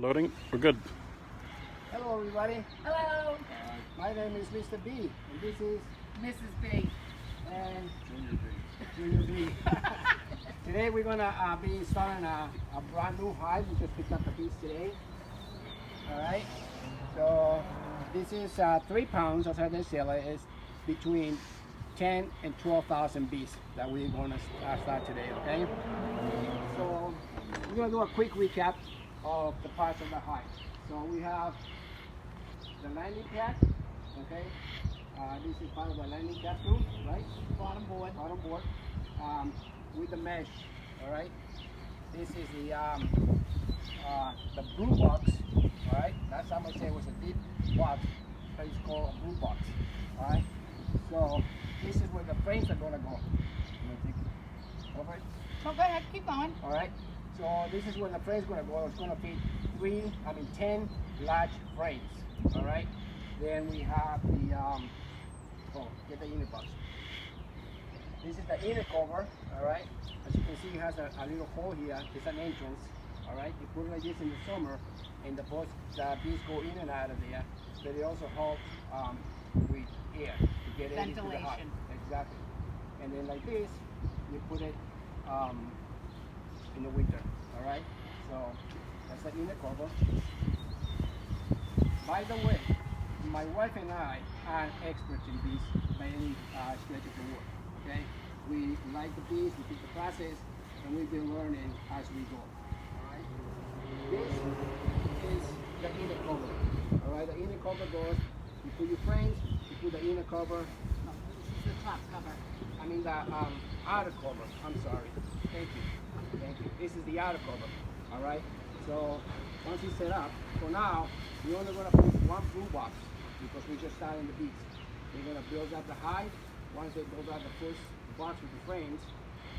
Loading. We're good. Hello, everybody. Hello, My name is Mr. B, and this is Mrs. B. and Junior B. Today we're gonna be installing a brand new hive. We just picked up the piece today. All right. So this is 3 pounds. As I said, it's between 10 and 12,000 bees that we're gonna start today. Okay. So we're gonna do a quick recap of the parts of the hive. So we have the landing pad, okay? This is part of the landing pad too, right? Bottom board. Bottom board, with the mesh, all right? This is the blue box, all right? Last time I said it was a deep box, but it's called a blue box, all right? So this is where the frames are gonna go. I'm gonna take it over it. So go ahead, keep going. All right. So this is where the frame's gonna go. It's gonna fit 10 large frames. All right. Then we have the get the unit box. This is the inner cover. All right. As you can see, it has a little hole here. It's an entrance. All right. You put it like this in the summer, and the bees go in and out of there. But it also helps with air to get air into the hive. Ventilation. Exactly. And then like this, you put it in the winter. All right, so that's the inner cover. By the way, my wife and I are experts in bees by any stretch of the word. Okay, we like the bees, we take the classes, and we've been learning as we go. All right, this is the inner cover. All right, the inner cover goes. You put your frames, you put the inner cover. No, this is the top cover. I mean the outer cover. I'm sorry. Thank you. Thank you. This is the outer cover. All right. So once it's set up, for now we're only gonna put one blue box because we're just starting the bees. We're gonna build up the hive. Once they build out the first box with the frames,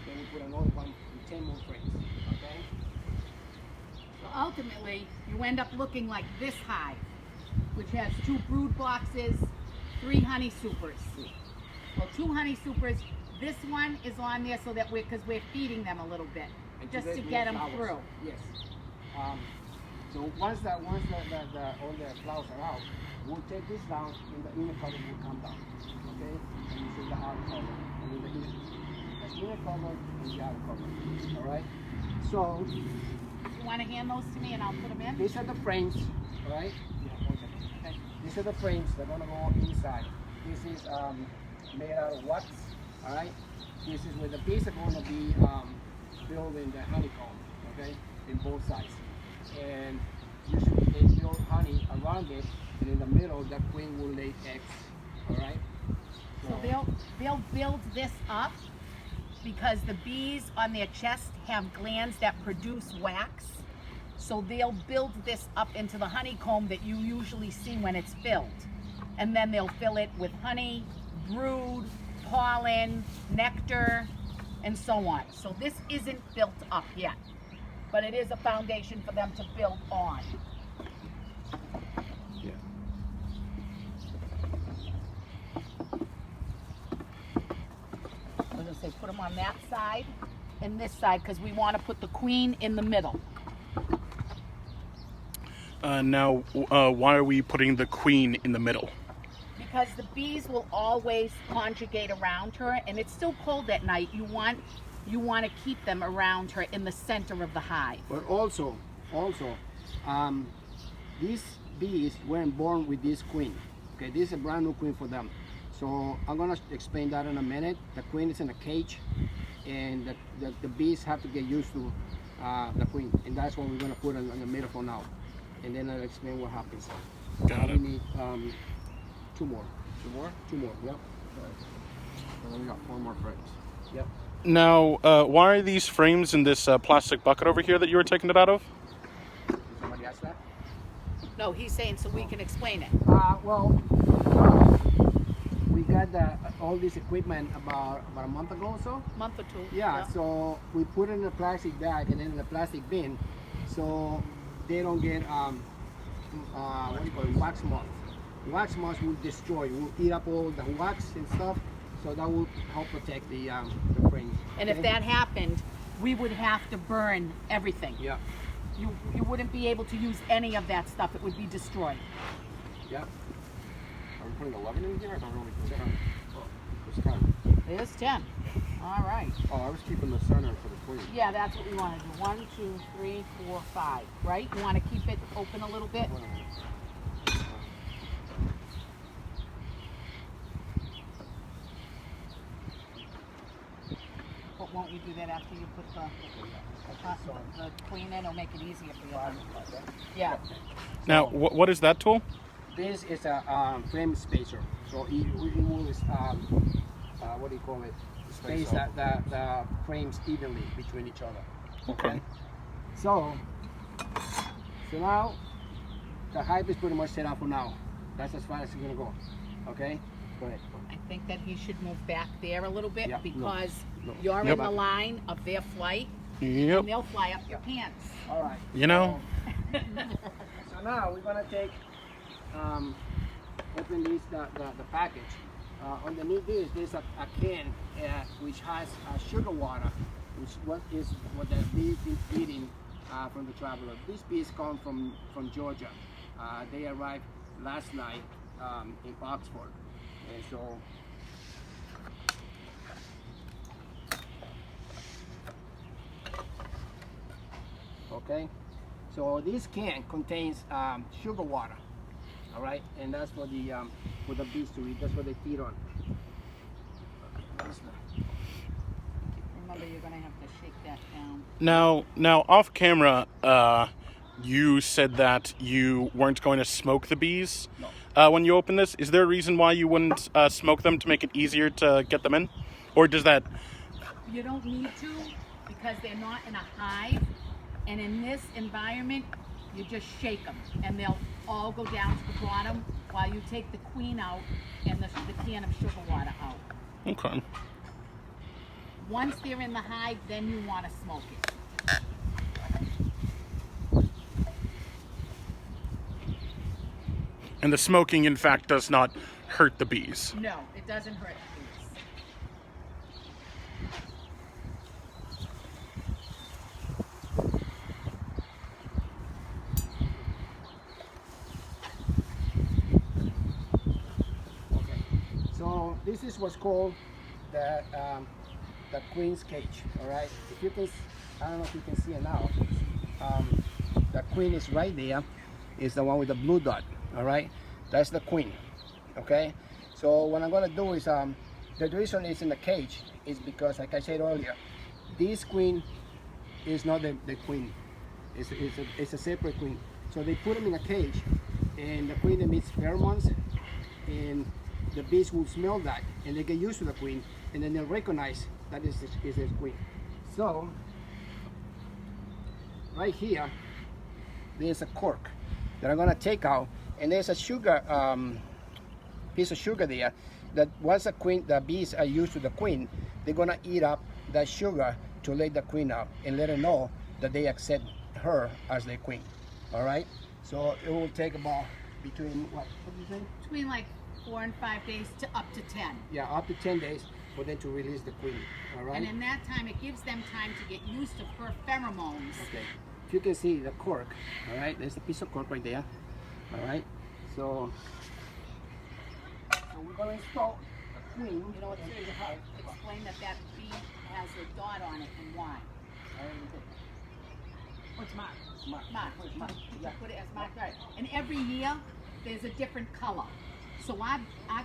then we put another one with 10 more frames. Okay. So ultimately, you end up looking like this hive, which has 2 brood boxes, 3 honey supers. Well, 2 honey supers. This one is on there so that because we're feeding them a little bit, And just today to we get have them flowers. through. Yes. So once all the flowers are out, we'll take this down and the inner cover will come down. Okay? And you see the outer cover. And then the inner cover and the outer cover. Alright? So You want to hand those to me and I'll put them in? these are the frames, alright? Okay. These are the frames that are gonna go inside. This is made out of wax, alright? This is where the bees are gonna be building the honeycomb, okay? In both sides. And usually they build honey around it, and in the middle the queen will lay eggs, alright? So they'll build this up because the bees on their chest have glands that produce wax. So they'll build this up into the honeycomb that you usually see when it's filled. And then they'll fill it with honey, brood, pollen, nectar, and so on. So this isn't built up yet, but it is a foundation for them to build on. Yeah. I was gonna say put them on that side and this side because we want to put the queen in the middle. Now, why are we putting the queen in the middle? Because the bees will always conjugate around her, and it's still cold at night. You want to keep them around her in the center of the hive. But also, these bees weren't born with this queen. Okay, this is a brand new queen for them. So I'm gonna explain that in a minute. The queen is in a cage, and the bees have to get used to the queen, and that's what we're gonna put in the middle for now. And then I'll explain what happens. Got We it. need 2 more. 2 more? 2 more. Yep. And then we got 4 more frames. Yep. Now, why are these frames in this plastic bucket over here that you were taking it out of? Did somebody ask that? No, he's saying so we can explain it. We got all this equipment about a month ago or so. Month or 2. Yeah, so we put it in a plastic bag and then in a plastic bin, so they don't get what do you call it, wax moth. Wax moths will destroy, will eat up all the wax and stuff, so that will help protect the frames. And if that happened, we would have to burn everything. Yeah. you wouldn't be able to use any of that stuff. It would be destroyed. Yeah. Are we putting 11 in here? I thought we only put 10. Oh, there's 10. There's 10. All right. Oh, I was keeping the center for the queen. Yeah, that's what we want to do. 1, 2, 3, 4, 5. Right? You want to keep it open a little bit? But won't you do that after you put the queen in? It'll make it easier for you. Yeah. Now, what is that tool? This is a frame spacer. So it removes, what do you call it? Space the frames evenly between each other. Okay. So now the hive is pretty much set up for now. That's as far as it's gonna go. Okay? Go ahead. I think that he should move back there a little bit Yeah, because no. you're Yep. in the line of their flight Yep. and they'll fly up your pants. All right. You know. So now we're gonna take, open this the package. Underneath this, there's a can which has sugar water, which is what the bees been eating from the traveler. These bees come from Georgia. They arrived last night in Oxford, and so. Okay, so this can contains sugar water. All right, and that's for the bees to eat. That's what they feed on. Remember, you're gonna have to shake that down. Now, off camera, you said that you weren't going to smoke the bees when you open this. Is there a reason why you wouldn't smoke them to make it easier to get them in, or does that? You don't need to because they're not in a hive, and in this environment, you just shake them, and they'll all go down to the bottom while you take the queen out and the can of sugar water out. Okay. Once they're in the hive, then you want to smoke it. And the smoking, in fact, does not hurt the bees. No, it doesn't hurt the bees. So this is what's called the queen's cage. All right. If you can, I don't know if you can see it now. The queen is right there. Is the one with the blue dot. All right. That's the queen. Okay. So what I'm gonna do is the reason it's in the cage is because, like I said earlier, this queen is not the queen. It's a separate queen. So they put them in a cage, and the queen emits pheromones, and the bees will smell that, and they get used to the queen, and then they'll recognize that is the queen. So right here, there's a cork that I'm gonna take out, and there's a sugar piece of sugar there. That once the bees are used to the queen, they're gonna eat up that sugar to let the queen out and let her know that they accept her as their queen. All right. So it will take about between what do you think? Between like 4 and 5 days to up to 10. Yeah, up to 10 days for them to release the queen. All right. And in that time, it gives them time to get used to her pheromones. Okay. If you can see the cork, all right, there's a piece of cork right there. All right. So we're gonna install the queen. You know what? Explain that bee has a dot on it and why. Oh, it's marked. Marked. You put it as marked. Right. And every year, there's a different color. So our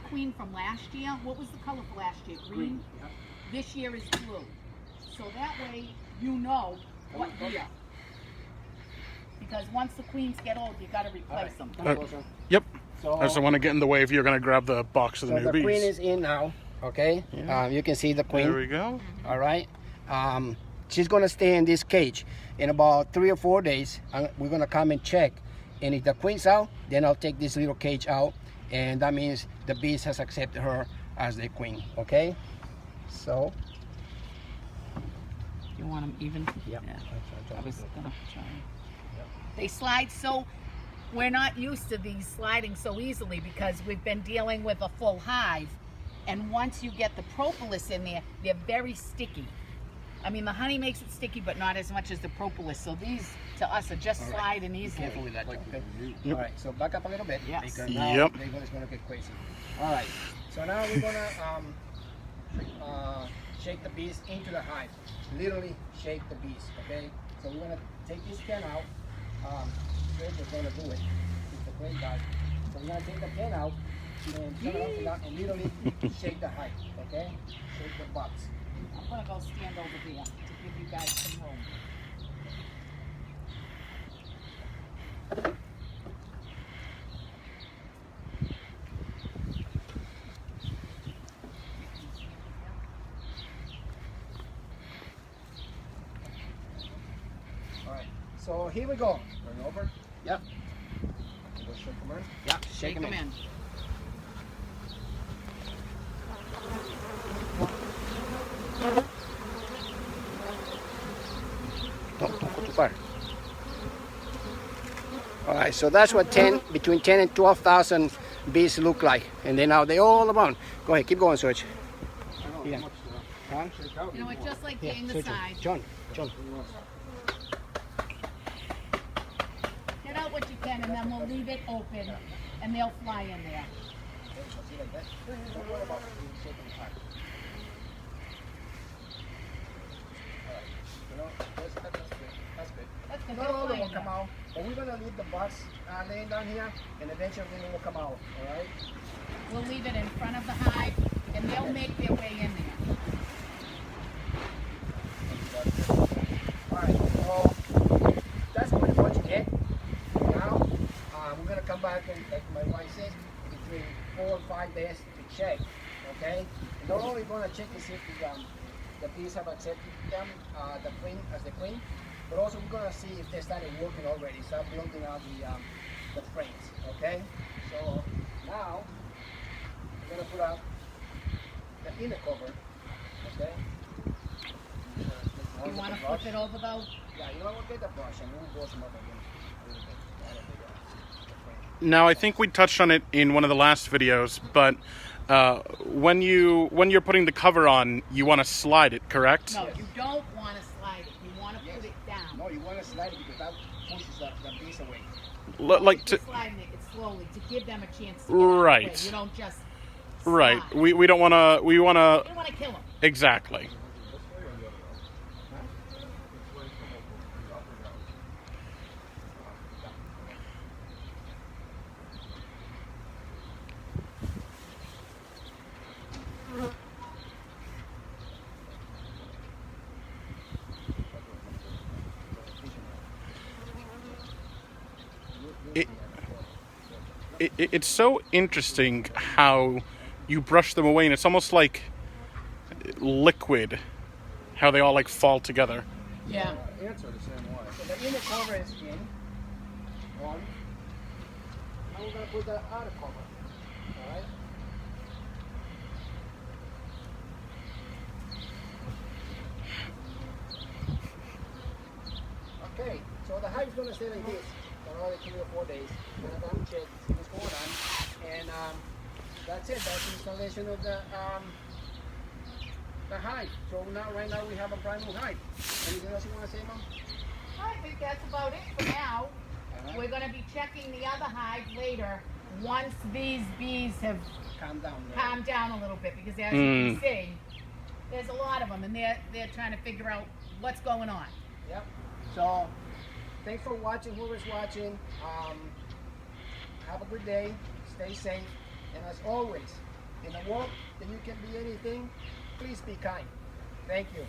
queen from last year, what was the color for last year? Green. Yep. This year is blue. So that way you know what year. Because once the queens get old, you got to replace them. Yep. So I just don't want to get in the way if you're going to grab the box of the new the bees. queen is in now. Okay. Yeah. You can see the queen. There we go. All right. She's gonna stay in this cage. In about 3 or 4 days, we're gonna come and check. And if the queen's out, then I'll take this little cage out, and that means the bees has accepted her as their queen. Okay. So. You want them even? Yep. Yeah. I was gonna try. They slide so. We're not used to these sliding so easily because we've been dealing with a full hive, and once you get the propolis in there, they're very sticky. I mean, the honey makes it sticky, but not as much as the propolis. So these, to us, are just sliding easily. Careful with that. Okay. Yep. All right. So back up a little bit. Yes. Because now Yep. it's gonna get crazy. All right. So now we're gonna shake the bees into the hive. Literally shake the bees. Okay. So we're gonna take this can out. We're gonna do it. It's the great guy. So we're gonna take the can out and turn it off and literally shake the hive. Okay. Shake the box. I'm gonna go stand over there to give you guys some room. All right. So here we go. Turn over. Yep. Go shake them in. Yep. Shake them in. Don't go too far. All right, so that's what between 10 and 12,000 bees look like, and then now they all around. Go ahead, keep going, Serge. Yeah. Huh? You know what? Just like Yeah, getting the Serge. side. John. Get out what you can, and then we'll leave it open, and they'll fly in there. That's good. Not all of them will They'll fly in come there. out, but we're gonna leave the box laying down here, and eventually they will come out. All right. We'll leave it in front of the hive, and they'll make their way in there. All right. So that's pretty much it. Now we're gonna come back and, like my wife says, between 4 or 5 days to check. Okay. And not only gonna check to see if the bees have accepted them, the queen as the queen, but also we're gonna see if they started working already, start building out the frames. Okay. So now we're gonna put out the inner cover. Okay. You want to flip it over though? Yeah, you know what? We'll get the brush and we'll wash them up again a little bit. Now, I think we touched on it in one of the last videos, but when you're putting the cover on, you want to slide it, correct? No, you don't want to slide it. You want to put it down. No, you want to slide it because that pushes the bees away. Like to You're sliding it slowly to give them a chance to get out of the way. Right. You don't just right. slide. We don't want to. We want to You don't want to kill them. exactly. It's so interesting how you brush them away, and it's almost like liquid, how they all like fall together. Yeah. Answer the same way. So the inner cover is in. One. Now we're going to put the outer cover. Alright? Okay, so the hive is going to stay like this for another 3 or 4 days. We're going to check, see what's going on. And that's it. That's the installation of the hive. So now, right now, we have a brand new hive. Anything else you want to say, Mom? I think that's about it for now. We're going to be checking the other hive later once these bees have Calm down. calmed down a little bit, because as you can see, there's a lot of them, and they're trying to figure out what's going on. Yep. So, thanks for watching, whoever's watching. Have a good day. Stay safe. And as always, in a world that you can be anything, please be kind. Thank you.